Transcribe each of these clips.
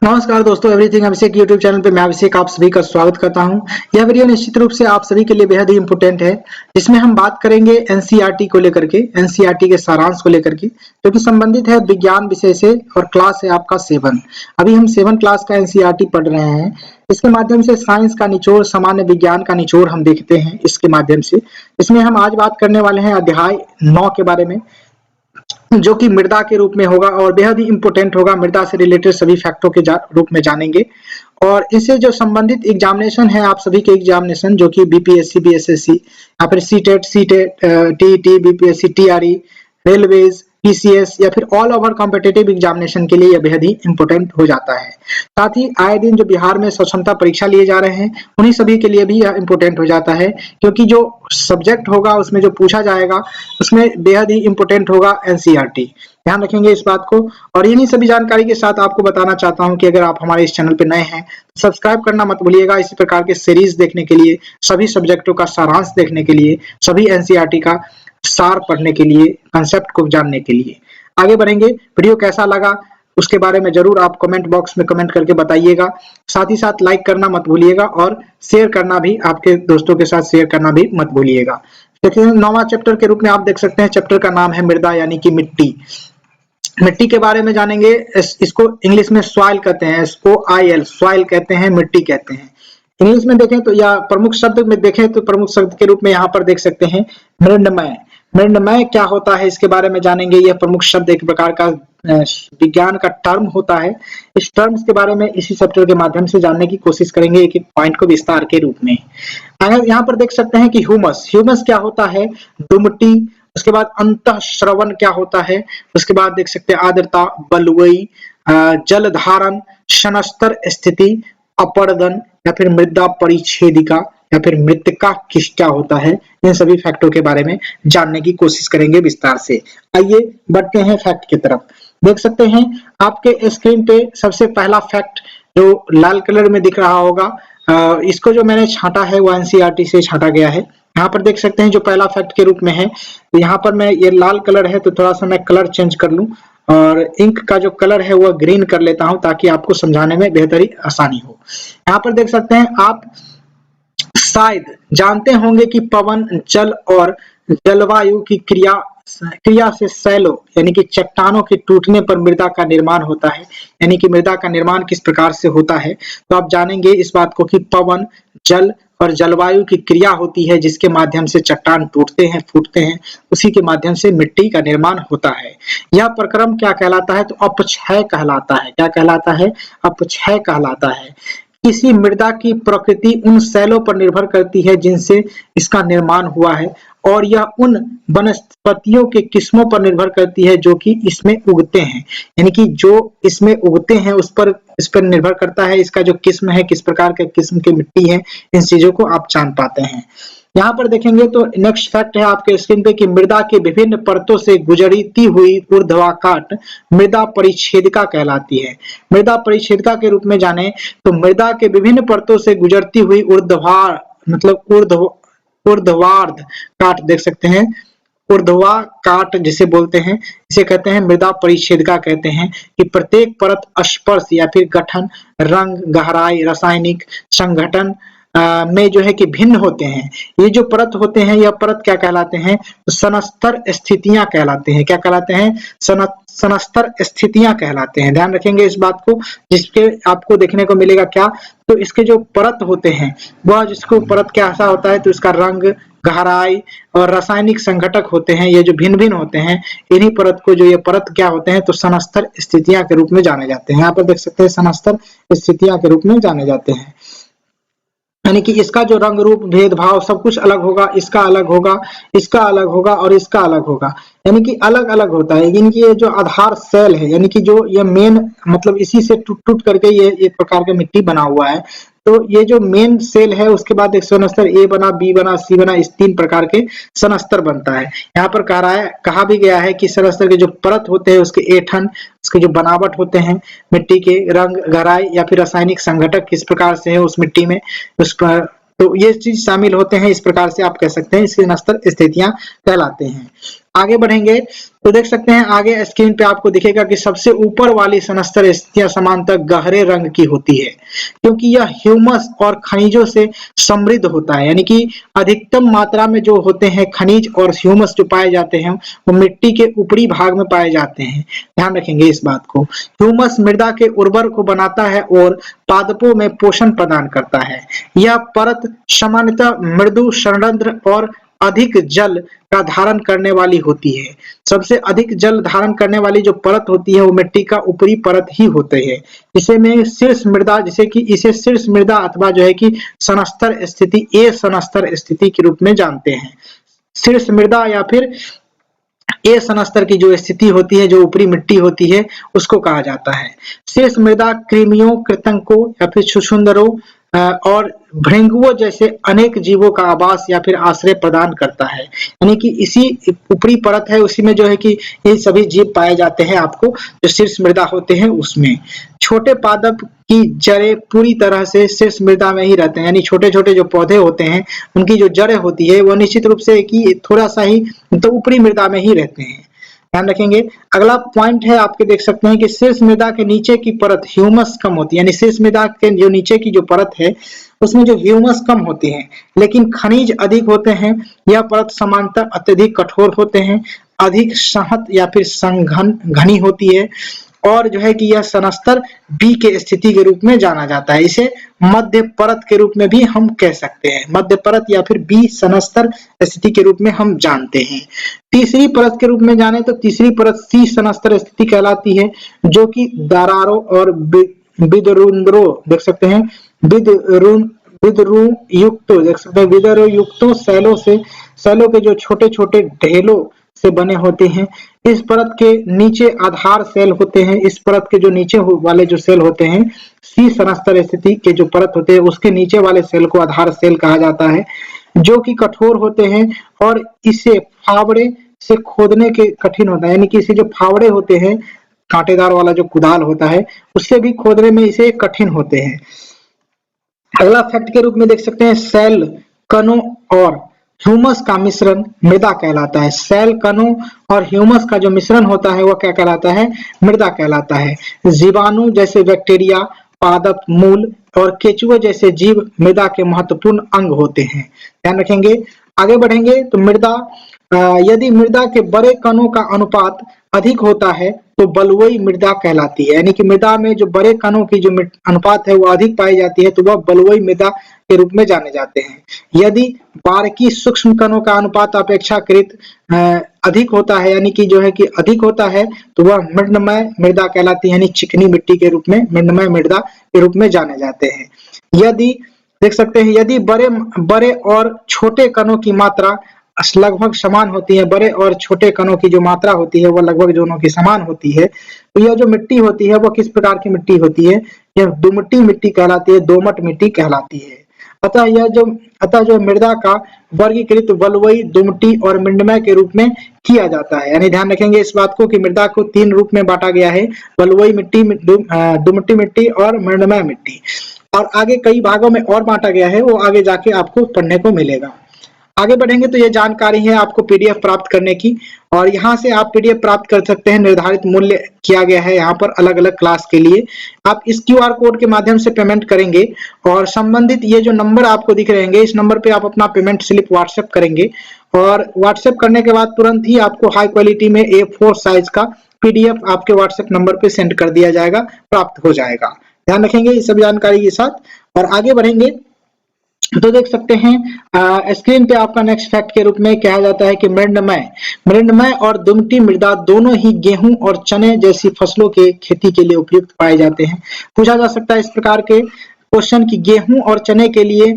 नमस्कार दोस्तों, एवरीथिंग अभिषेक YouTube channel पे मैं अभिषेक आप सभी का स्वागत करता हूं। यह वीडियो निश्चित रूप से आप सभी के लिए बेहद ही इम्पोर्टेंट है, जिसमें हम बात करेंगे एनसीईआरटी को लेकर के, एनसीईआरटी के सारांश को लेकर के, जो कि संबंधित है विज्ञान विषय से और क्लास है आपका 7। अभी हम 7 क्लास का एनसीईआरटी पढ़ रहे हैं। इसके माध्यम से साइंस का निचोड़, सामान्य विज्ञान का निचोड़ हम देखते हैं इसके माध्यम से। इसमें हम आज बात करने वाले हैं अध्याय 9 के बारे में, जो कि मृदा के रूप में होगा और बेहद ही इंपॉर्टेंट होगा। मृदा से रिलेटेड सभी फैक्टों के रूप में जानेंगे और इससे जो संबंधित एग्जामिनेशन है, आप सभी के एग्जामिनेशन जो कि बीपीएससी, बीएसएससी या फिर CTET, TET, BPSC, TRE, railways, PCS या फिर ऑल ओवर कॉम्पिटिटिव एग्जामिनेशन के लिए यह बेहद ही इंपॉर्टेंट हो जाता है। साथ ही आए दिन जो बिहार में स्वच्छता परीक्षा लिए जा रहे हैं, उन्हीं सभी के लिए भी यह इंपॉर्टेंट हो जाता है, क्योंकि जो सब्जेक्ट होगा उसमें जो पूछा जाएगा उसमें बेहद ही इंपॉर्टेंट होगा एनसीईआरटी। ध्यान रखेंगे इस बात को। और इन्हीं सभी जानकारी के साथ आपको बताना चाहता हूं कि अगर आप हमारे इस चैनल पर नए हैं तो सब्सक्राइब करना मत भूलिएगा। इसी प्रकार के सीरीज देखने के लिए, सभी सब्जेक्टों का सारांश देखने के लिए, सभी एनसीईआरटी का सार पढ़ने के लिए, कंसेप्ट को जानने के लिए। आगे बढ़ेंगे। वीडियो कैसा लगा उसके बारे में जरूर आप कमेंट बॉक्स में कमेंट करके बताइएगा। साथ ही साथ लाइक करना मत भूलिएगा और शेयर करना भी, आपके दोस्तों के साथ शेयर करना भी मत भूलिएगा। देखिए, 9वां चैप्टर के रूप में आप देख सकते हैं, चैप्टर का नाम है मृदा यानी कि मिट्टी। मिट्टी के बारे में जानेंगे। इसको इंग्लिश में सॉइल कहते हैं, SOIL, सॉइल कहते हैं, मिट्टी कहते हैं। इंग्लिश में देखें तो, या प्रमुख शब्द में देखें तो प्रमुख शब्द के रूप में यहाँ पर देख सकते हैं मृण्मय। मृण्मय क्या होता है इसके बारे में जानेंगे। यह प्रमुख शब्द एक प्रकार का विज्ञान का टर्म होता है। इस टर्म्स के बारे में इसी चैप्टर के माध्यम से जानने की कोशिश करेंगे, एक एक पॉइंट को विस्तार के रूप में। यहाँ पर देख सकते हैं कि ह्यूमस, ह्यूमस क्या होता है, दुमटी। उसके बाद अंतःश्रवण क्या होता है, उसके बाद देख सकते हैं आर्द्रता, बलुई, जल धारण, शनस्तर स्थिति, अपर्दन या फिर मृदा परिच्छेदिका या फिर मृत्तिका किस क्या होता है। इन सभी फैक्टों के बारे में जानने की कोशिश करेंगे विस्तार से। आइए बढ़ते हैं फैक्ट की तरफ। देख सकते हैं आपके स्क्रीन पे सबसे पहला फैक्ट जो लाल कलर में दिख रहा होगा, इसको जो मैंने छांटा है वो एनसीईआरटी से छांटा गया है। यहाँ पर देख सकते हैं जो पहला फैक्ट के रूप में है, तो यहाँ पर मैं, ये लाल कलर है तो थोड़ा सा मैं कलर चेंज कर लूं और इंक का जो कलर है वो ग्रीन कर लेता हूं, ताकि आपको समझाने में बेहतरी आसानी हो। यहाँ पर देख सकते हैं आप शायद जानते होंगे कि पवन, जल और जलवायु की क्रिया से सैलो यानी कि चट्टानों के टूटने पर मृदा का निर्माण होता है। यानी कि मृदा का निर्माण किस प्रकार से होता है, तो आप जानेंगे इस बात को कि पवन, जल और जलवायु की क्रिया होती है, जिसके माध्यम से चट्टान टूटते हैं, फूटते हैं, उसी के माध्यम से मिट्टी का निर्माण होता है। यह प्रक्रम क्या कहलाता है, तो अपक्षय कहलाता है। क्या कहलाता है, अपक्षय कहलाता है। किसी मृदा की प्रकृति उन शैलों पर निर्भर करती है जिनसे इसका निर्माण हुआ है, और यह उन वनस्पतियों के किस्मों पर निर्भर करती है जो कि इसमें उगते हैं। यानी कि जो इसमें उगते हैं इस पर निर्भर करता है इसका जो किस्म है, किस प्रकार के किस्म की मिट्टी है, इन चीजों को आप जान पाते हैं। यहाँ पर देखेंगे तो नेक्स्ट फैक्ट है आपके स्क्रीन पे कि मृदा की विभिन्न परतों से गुजरती हुई ऊर्ध्वाकाट मृदा परिच्छेदिका कहलाती है। मृदा परिच्छेदिका के रूप में जाने तो मृदा के विभिन्न परतों से गुजरती हुई ऊर्ध्वार्ध काट देख सकते हैं, ऊर्ध्वा काट जिसे बोलते हैं, इसे कहते हैं मृदा परिच्छेदिका। कहते हैं कि प्रत्येक परत स्पर्श या फिर गठन, रंग, गहराई, रासायनिक संगठन में जो है कि भिन्न होते हैं। ये जो परत होते हैं, यह परत क्या कहलाते हैं, सनस्तर स्थितियां कहलाते हैं। क्या कहलाते हैं, सनस्तर स्थितियां कहलाते हैं। ध्यान रखेंगे इस बात को, जिसके आपको देखने को मिलेगा क्या, तो इसके जो परत होते हैं वह, जिसको परत कैसा होता है तो इसका रंग, गहराई और रासायनिक संघटक होते हैं, ये जो भिन्न भिन्न होते हैं, इन्हीं परत को, जो ये परत क्या होते हैं, तो सनस्तर स्थितियां के रूप में जाने जाते हैं। यहाँ पर देख सकते हैं सनस्तर स्थितियां के रूप में जाने जाते हैं। यानी कि इसका जो रंग, रूप, भेदभाव सब कुछ अलग होगा, इसका अलग होगा, इसका अलग होगा और इसका अलग होगा। यानी कि अलग अलग होता है। इनकी ये जो आधार सेल है, यानी कि जो ये मेन, मतलब इसी से टूट टूट करके ये एक प्रकार का मिट्टी बना हुआ है। तो ये जो मेन सेल है, उसके बाद एक सनस्तर ए बना, बी बना, सी बना, इस 3 प्रकार के सनस्तर बनता है। यहाँ पर कहा भी गया है कि सनस्तर के जो परत होते हैं, उसके ऐठन, उसके जो बनावट होते हैं, मिट्टी के रंग, गहराई या फिर रासायनिक संघटक किस प्रकार से है उस मिट्टी में, उस पर, तो ये चीज शामिल होते हैं। इस प्रकार से आप कह सकते हैं इसके सनस्तर स्थितियां कहलाते हैं। आगे बढ़ेंगे तो देख सकते हैं आगे स्क्रीन पे आपको दिखेगा कि सबसे ऊपर वाली सनस्तर स्थितियां सामान्यतः गहरे रंग की होती है, क्योंकि यह ह्यूमस और खनिजों से समृद्ध होता है। यानी कि अधिकतम मात्रा में जो होते हैं खनिज और ह्यूमस जो पाए जाते हैं वो मिट्टी के ऊपरी भाग में पाए जाते हैं। ध्यान रखेंगे इस बात को। ह्यूमस मृदा के उर्वर को बनाता है और पादपों में पोषण प्रदान करता है। यह परत सामान्यतः मृदु, संरंध्र और अधिक जल का धारण करने वाली होती है। सबसे अधिक जल धारण करने वाली जो परत होती है वो मिट्टी का ऊपरी परत ही होते है। इसे में शीर्ष मृदा, जिसे कि इसे शीर्ष मृदा अथवा जो है कि सनस्तर स्थिति, ए सनस्तर स्थिति के रूप में जानते हैं। शीर्ष मृदा या फिर ए सनस्तर की जो स्थिति होती है, जो ऊपरी मिट्टी होती है, उसको कहा जाता है। शीर्ष मृदा कृमियों, कृंतकों या फिर छुछुंदरों और भृंगुओं जैसे अनेक जीवों का आवास या फिर आश्रय प्रदान करता है। यानी कि इसी ऊपरी परत है, उसी में जो है कि ये सभी जीव पाए जाते हैं। आपको जो शीर्ष मृदा होते हैं उसमें छोटे पादप की जड़ें पूरी तरह से शीर्ष मृदा में ही रहते हैं। यानी छोटे छोटे जो पौधे होते हैं उनकी जो जड़ें होती है वो निश्चित रूप से कि थोड़ा सा ही तो ऊपरी मृदा में ही रहते हैं। ध्यान रखेंगे। अगला पॉइंट है, आपके देख सकते हैं कि शीर्ष मृदा के नीचे की परत ह्यूमस कम होती है। यानी शीर्ष मृदा के जो नीचे की जो परत है उसमें जो ह्यूमस कम होती है, लेकिन खनिज अधिक होते हैं। यह परत सामान्यतः अत्यधिक कठोर होते हैं, अधिक संहत या फिर संघन घनी होती है और जो है कि यह सनस्तर बी के स्थिति के रूप में जाना जाता है। इसे मध्य परत के रूप में भी हम कह सकते हैं। मध्य परत या फिर बी सनस्तर स्थिति के रूप में हम जानते हैं। तीसरी परत के रूप में जाने तो तीसरी परत सी सनस्तर स्थिति कहलाती है, जो कि दरारों और विदरुंद्रों देख सकते हैं, विदरू युक्त देख सकते हैं, विदरो युक्तों सैलों के जो छोटे छोटे ढेलों से बने होते हैं। इस परत के नीचे आधार सेल होते हैं। इस परत के जो नीचे वाले जो सेल होते हैं, सी सनस्तर स्थिति के जो परत होते हैं उसके नीचे वाले सेल को आधार सेल कहा जाता है, जो कि कठोर होते हैं और इसे फावड़े से खोदने के कठिन होता है। यानी कि इसे जो फावड़े होते हैं, कांटेदार वाला जो कुदाल होता है, उससे भी खोदने में इसे कठिन होते हैं। अगला फैक्ट के रूप में देख सकते हैं, सेल कणों और ह्यूमस का मिश्रण मृदा कहलाता है। सेल कणों और ह्यूमस का जो मिश्रण होता है वह क्या कहलाता है? मृदा कहलाता है। जीवाणु जैसे बैक्टीरिया, पादप, मूल और केचुए जैसे जीव मृदा के महत्वपूर्ण अंग होते हैं। ध्यान रखेंगे। आगे बढ़ेंगे तो मृदा, यदि मृदा के बड़े कणों का अनुपात अधिक होता है तो बलुई मृदा कहलाती है। यानी कि मृदा में जो बड़े कणों की जो अनुपात है वो अधिक पाई जाती है तो वह बलुई मृदा के रूप में जाने जाते हैं। यदि बारीकी सूक्ष्म कणों का अनुपात अपेक्षाकृत अधिक होता है, यानी कि जो है कि अधिक होता है, तो वह मृण्मय मृदा कहलाती है। यानी चिकनी मिट्टी के रूप में मृण्मय मृदा के रूप में जाने जाते हैं। यदि देख सकते हैं, यदि बड़े और छोटे कणों की मात्रा लगभग समान होती है, बड़े और छोटे कणों की जो मात्रा होती है वो लगभग दोनों की समान होती है, तो यह जो मिट्टी होती है वो किस प्रकार की मिट्टी होती है? यह दुमटी मिट्टी कहलाती है, दोमट मिट्टी कहलाती है। अतः जो मृदा का वर्गीकृत बलुई, दुमटी और मृण्मय के रूप में किया जाता है। यानी ध्यान रखेंगे इस बात को कि मृदा को 3 रूप में बांटा गया है, बलुई मिट्टी, दुमटी मिट्टी और मृण्मय मिट्टी। और आगे कई भागों में और बांटा गया है, वो आगे जाके आपको पढ़ने को मिलेगा। आगे बढ़ेंगे तो ये जानकारी है आपको पीडीएफ प्राप्त करने की, और यहाँ से आप पीडीएफ प्राप्त कर सकते हैं। निर्धारित मूल्य किया गया है यहाँ पर अलग अलग क्लास के लिए। आप इस क्यूआर कोड के माध्यम से पेमेंट करेंगे और संबंधित ये जो नंबर आपको दिख रहेंगे, इस नंबर पे आप अपना पेमेंट स्लिप व्हाट्सएप करेंगे और व्हाट्सएप करने के बाद तुरंत ही आपको हाई क्वालिटी में A4 साइज का पीडीएफ आपके व्हाट्सएप नंबर पे सेंड कर दिया जाएगा, प्राप्त हो जाएगा। ध्यान रखेंगे इस सब जानकारी के साथ। और आगे बढ़ेंगे तो देख सकते हैं स्क्रीन पे आपका नेक्स्ट फैक्ट के रूप में कहा जाता है कि मृण्मय और दुमटी मृदा दोनों ही गेहूं और चने जैसी फसलों के खेती के लिए उपयुक्त पाए जाते हैं। पूछा जा सकता है इस प्रकार के क्वेश्चन कि गेहूं और चने के लिए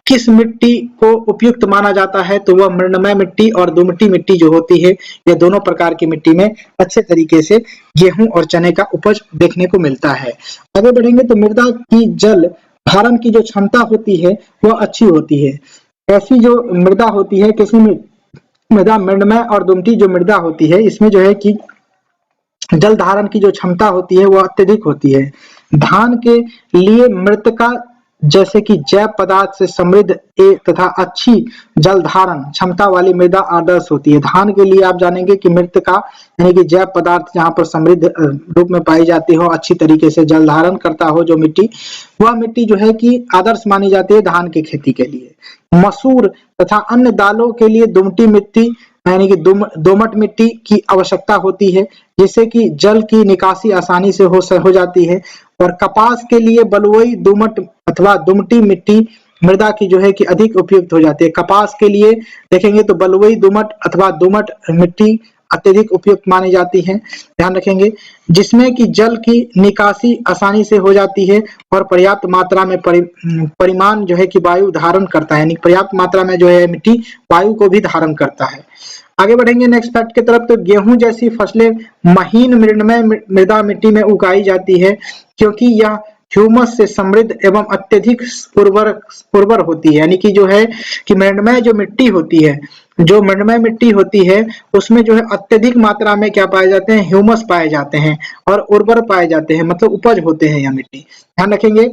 किस मिट्टी को उपयुक्त माना जाता है, तो वह मृण्मय मिट्टी और दुमटी मिट्टी जो होती है, यह दोनों प्रकार की मिट्टी में अच्छे तरीके से गेहूं और चने का उपज देखने को मिलता है। आगे बढ़ेंगे तो मृदा की जल धारण की जो क्षमता होती है वह अच्छी होती है। ऐसी जो मृदा होती है, किसी मृदा मृण्मय और दुमटी जो मृदा होती है, इसमें जो है कि जल धारण की जो क्षमता होती है वह अत्यधिक होती है। धान के लिए मृत्तिका जैसे कि जैव पदार्थ से समृद्ध तथा अच्छी जल धारण क्षमता वाली मृदा आदर्श होती है। धान के लिए आप जानेंगे कि मृत्तिका यानी कि जैव पदार्थ जहाँ पर समृद्ध रूप में पाई जाती हो, अच्छी तरीके से जल धारण करता हो जो मिट्टी, वह मिट्टी जो है कि आदर्श मानी जाती है धान की खेती के लिए। मसूर तथा अन्य दालों के लिए दुमटी मिट्टी यानी कि दोमट मिट्टी की आवश्यकता होती है, जिससे कि जल की निकासी आसानी से हो जाती है। और कपास के लिए बलुई दोमट अथवा दुमटी मिट्टी मृदा की जो है कि अधिक उपयुक्त हो जाती है। कपास के लिए देखेंगे तो बलुई दोमट अथवा दोमट मिट्टी अत्यधिक उपयुक्त मानी जाती है, ध्यान रखेंगे, जिसमें कि जल की निकासी आसानी से हो जाती है और पर्याप्त मात्रा में परिमाण जो है कि वायु धारण करता है, यानी पर्याप्त मात्रा में जो है मिट्टी वायु को भी धारण करता है। आगे बढ़ेंगे नेक्स्ट फैक्ट की तरफ, तो गेहूं जैसी फसलें महीन मृणमय मृदा मिट्टी में उगाई जाती है, क्योंकि यह ह्यूमस से समृद्ध एवं अत्यधिक उर्वर होती है। यानी कि जो है कि मृणमय जो मिट्टी होती है, जो मृणमय मिट्टी होती है उसमें जो है अत्यधिक मात्रा में क्या पाए जाते हैं, ह्यूमस पाए जाते हैं और उर्वर पाए जाते हैं, मतलब उपज होते हैं यह मिट्टी, ध्यान रखेंगे।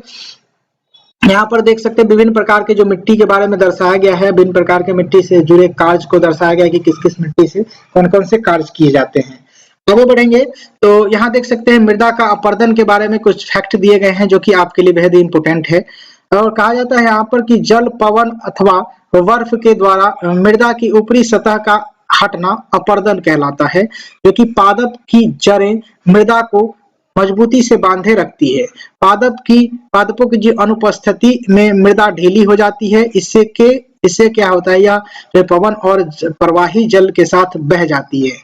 यहाँ पर देख सकते हैं विभिन्न प्रकार के जो मिट्टी के बारे में दर्शाया गया है, विभिन्न प्रकार के मिट्टी से जुड़े कार्य को दर्शाया गया है कि किस किस मिट्टी से कौन कौन से कार्य किए जाते हैं। आगे बढ़ेंगे तो यहाँ देख सकते हैं मृदा का अपर्दन के बारे में कुछ फैक्ट दिए गए हैं जो कि आपके लिए बेहद इंपोर्टेंट है। और कहा जाता है यहाँ पर कि जल, पवन अथवा बर्फ के द्वारा मृदा की ऊपरी सतह का हटना अपर्दन कहलाता है, जो कि पादप की जड़ें मृदा को मजबूती से बांधे रखती है। पादपों की अनुपस्थिति में मृदा ढीली हो जाती है, इससे क्या होता है, यह जो पवन और प्रवाही जल के साथ बह जाती है।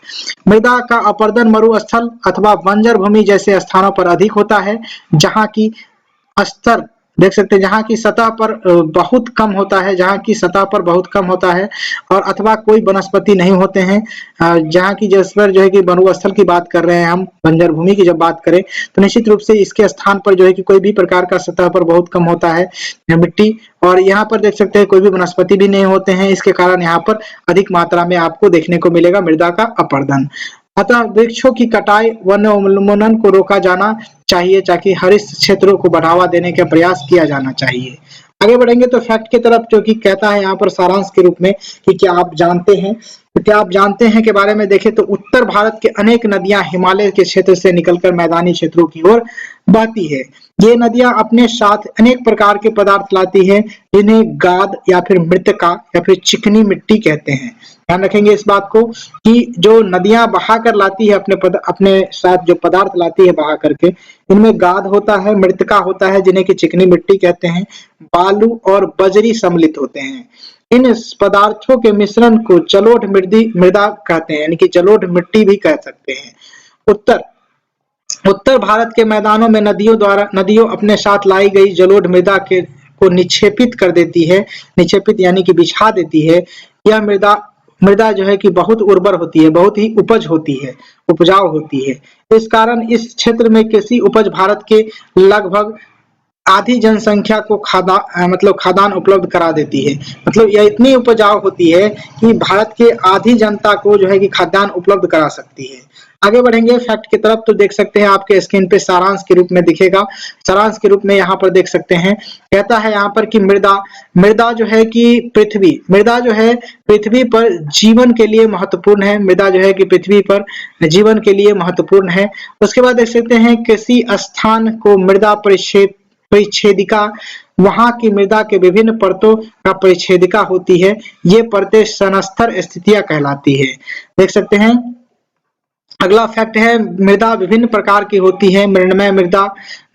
मृदा का अपर्दन मरुस्थल अथवा बंजर भूमि जैसे स्थानों पर अधिक होता है, जहाँ की स्तर देख सकते हैं, जहाँ की सतह पर बहुत कम होता है, जहाँ की सतह पर बहुत कम होता है और अथवा कोई वनस्पति नहीं होते हैं। जहाँ की जिस पर जो है कि मरुस्थल की बात कर रहे हैं हम, बंजर भूमि की जब बात करें तो निश्चित रूप से इसके स्थान पर जो है कि कोई भी प्रकार का सतह पर बहुत कम होता है मिट्टी, और यहाँ पर देख सकते हैं कोई भी वनस्पति भी नहीं होते हैं। इसके कारण यहाँ पर अधिक मात्रा में आपको देखने को मिलेगा मृदा का अपर्दन। अतः वृक्षों की कटाई, वन उन्मूलन को रोका जाना चाहिए, ताकि हरित क्षेत्रों को बढ़ावा देने का प्रयास किया जाना चाहिए। आगे बढ़ेंगे तो फैक्ट की तरफ, जो कि कहता है यहाँ पर सारांश के रूप में कि क्या आप जानते हैं के बारे में देखें तो उत्तर भारत के अनेक नदियां हिमालय के क्षेत्र से निकलकर मैदानी क्षेत्रों की ओर बहती है। ये नदियां अपने साथ अनेक प्रकार के पदार्थ लाती है, जिन्हें गाद या फिर मृत्तिका या फिर चिकनी मिट्टी कहते हैं। ध्यान रखेंगे इस बात को कि जो नदियां बहा कर लाती है अपने साथ जो पदार्थ लाती है बहा करके, इनमें गाद होता है, मृत्तिका होता है जिन्हें की चिकनी मिट्टी कहते हैं, बालू और बजरी सम्मिलित होते हैं। इन पदार्थों के मिश्रण को जलोढ़ मृदा कहते हैं, यानी कि जलोढ़ मिट्टी भी कह सकते हैं। उत्तर भारत के मैदानों में नदियों अपने साथ लाई गई जलोढ़ मृदा को निक्षेपित कर देती है, निक्षेपित यानी कि बिछा देती है। यह मृदा जो है कि बहुत उर्वर होती है, बहुत ही उपजाऊ होती है। इस कारण इस क्षेत्र में कृषि उपज भारत के लगभग आधी जनसंख्या को खाद्यान्न उपलब्ध करा देती है। मतलब यह इतनी उपजाऊ होती है कि भारत के आधी जनता को जो है कि खाद्यान्न उपलब्ध करा सकती है। आगे बढ़ेंगे फैक्ट की तरफ, तो देख सकते हैं आपके स्क्रीन पे सारांश के रूप में दिखेगा। सारांश के रूप में यहाँ पर देख सकते हैं, कहता है यहाँ पर कि मृदा जो है कि मृदा जो है पृथ्वी पर जीवन के लिए महत्वपूर्ण है। मृदा जो है कि पृथ्वी पर जीवन के लिए महत्वपूर्ण है। उसके बाद देख सकते हैं किसी स्थान को मृदा परिच्छेदिका, वहां की मृदा के विभिन्न परतों का परिच्छेदिका होती है। ये परतें सनस्तर स्थितियां कहलाती है। देख सकते हैं अगला फैक्ट है, मृदा विभिन्न प्रकार की होती है, मृणमय मृदा,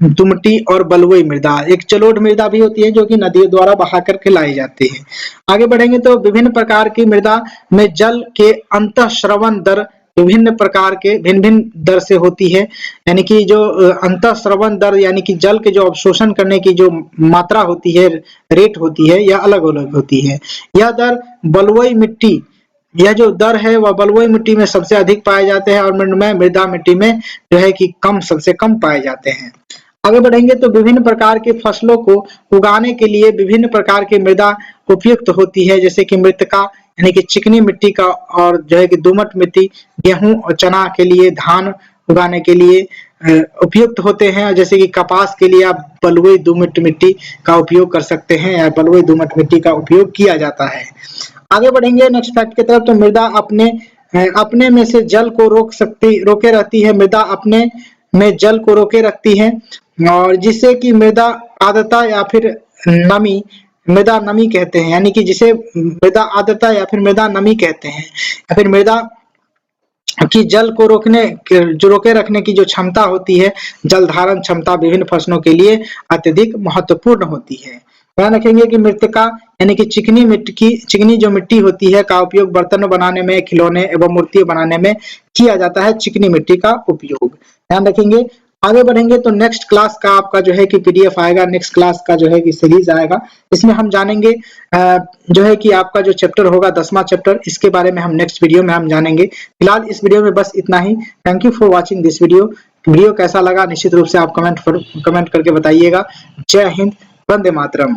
दुमटी और बलुई मृदा। एक जलोढ़ मृदा भी होती है जो कि नदियों द्वारा बहा करके लाई जाती है। आगे बढ़ेंगे तो विभिन्न प्रकार की मृदा में जल के अंतःस्रवण दर भिन्न दर से होती है। यानी कि जो अंतःस्रवण दर यानी कि जल के जो अवशोषण करने की जो मात्रा होती है, रेट होती है, यह अलग अलग होती है। यह दर बलुई मिट्टी, यह जो दर है वह बलुई मिट्टी में सबसे अधिक पाए जाते हैं और मृणमय मृदा मिट्टी में जो है कि सबसे कम पाए जाते हैं। आगे बढ़ेंगे तो विभिन्न प्रकार की फसलों को उगाने के लिए विभिन्न प्रकार की मृदा उपयुक्त होती है, जैसे कि मृत्तिका यानी कि चिकनी मिट्टी का, और जो है कि दोमट मिट्टी गेहूं और चना के लिए, धान उगाने के लिए उपयुक्त होते हैं, जैसे कि कपास के लिए आप बलुई दोमट मिट्टी का उपयोग कर सकते हैं या बलुई दोमट मिट्टी का उपयोग किया जाता है। आगे बढ़ेंगे नेक्स्ट फैक्ट की तरफ। तो मृदा अपने में से जल को रोके रहती है। मृदा अपने में जल को रोके रखती है और जिससे कि मृदा आर्द्रता या फिर नमी, मृदा नमी कहते हैं, यानी कि जिसे मृदा आर्द्रता या फिर मृदा नमी कहते हैं, या फिर मृदा कि जल को रोके रखने की जो क्षमता होती है, जल धारण क्षमता विभिन्न फसलों के लिए अत्यधिक महत्वपूर्ण होती है। ध्यान रखेंगे कि मृत्तिका यानी कि चिकनी जो मिट्टी होती है का उपयोग बर्तन बनाने में, खिलौने एवं मूर्तियां बनाने में किया जाता है, चिकनी मिट्टी का उपयोग। ध्यान रखेंगे। आगे बढ़ेंगे तो नेक्स्ट क्लास का आपका जो है कि पीडीएफ आएगा, नेक्स्ट क्लास का जो है कि सीरीज आएगा। इसमें हम जानेंगे जो है कि आपका जो चैप्टर होगा 10वां चैप्टर, इसके बारे में हम नेक्स्ट वीडियो में हम जानेंगे। फिलहाल इस वीडियो में बस इतना ही। Thank you for watching this video कैसा लगा निश्चित रूप से आप कमेंट करके बताइएगा। जय हिंद, वंदे मातरम।